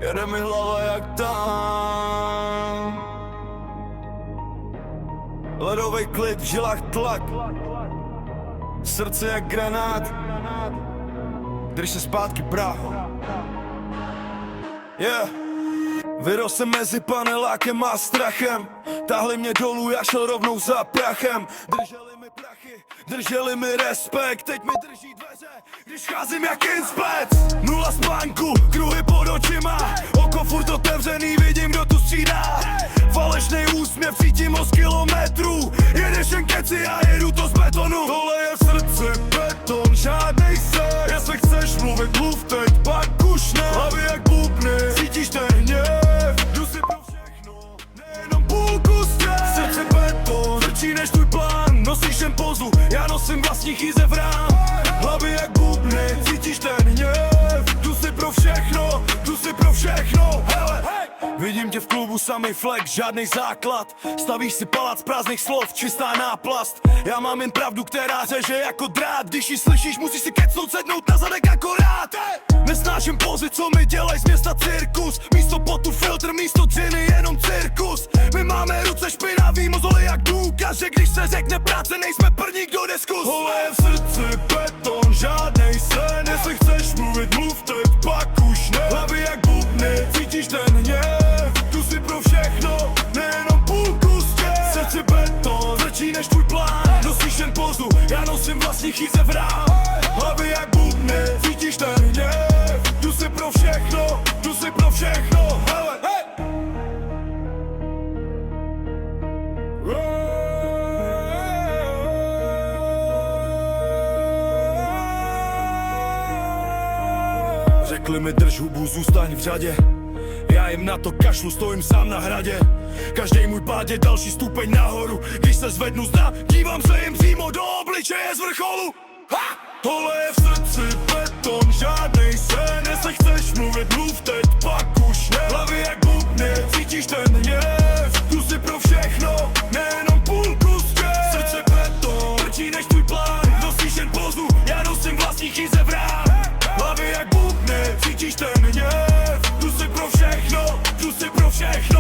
Jede mi hlava jak tam. Ledovej klid, v žilách tlak, srdce jak granát. Drž se zpátky, brácho. Vyrostl jsem mezi panelákem a strachem. Táhli mě dolů, já šel rovnou za prachem. Drželi mi prachy, drželi mi respekt. Teď mi drží dveře, když cházím jak inspect. Nula spánku, kruhy pod očima, oko furt otevřený, vidím, kdo tu střídá. Falešnej úsměv, cítím o z kilometrů. Jedeš jen keci, já jedu to z betonu. Tohle je v srdci beton, žádnej sen. Jestli chceš mluvit, mluv teď, pak už ne. Hlavy jak bubny, cítíš ten hněv. Jdu si pro všechno, nejenom půlku stěn. Srdce beton, tvrdší než tvůj plán. Nosíš jen pozu, já nosím vlastní chýze v rám. Hlavy jak bubny, cítíš ten hněv. Jdu si pro všechno, jdu si pro všechno. Hele, vidím tě v klubu, samej flex, žádnej základ. Stavíš si palác prázdných slov, čistá náplast. Já mám jen pravdu, která řeže jako drát. Když ji slyšíš, musíš si kecnout, sednout na zadek akorát. Nesnáším pozy, co mi dělaj z města cirkus. Místo potu filtr, místo dřiny jenom cirkus. My máme ruce špinavý, mozoly jak důkaz, že když se řekne práce, nejsme první, kdo jde zkus. Tohle je v srdci beton, žádnej sen. Jestli chceš mluvit, mluv teď, pak už ne. Hlavy jak bubny, cítíš ten hněv. Jdu si pro všechno, nejenom půlku stěn. Srdci beton, tvrdší než tvůj plán. Nosíš jen pozu, já nosím vlastní chýze v rám. Hlavy jak bubny, cítíš ten hněv. Jdu si pro všechno, jdu si pro všechno. Hele, hej! Řekli mi drž hubu, zůstaň v řadě. Já jim na to kašlu, stojím sám na hradě. Každý můj pád je další stupeň nahoru. Když se zvednu z dna, dívám se jim přímo do obličeje z vrcholu. Ha! Tohle je v srdci beton, žádnej sen. Jestli chceš mluvit, mluv teď, pak už ne. Hlavy jak bubny, cítíš ten hněv. Jdu si pro všechno, nejenom půlku stěn. Srdce beton, tvrdší než tvůj plán. Nosíš jen pozu, já nosím vlastní chýze v rám. Hlavy jak bubny, cítíš ten hněv. Jdu si pro všechno, jdu si pro všechno.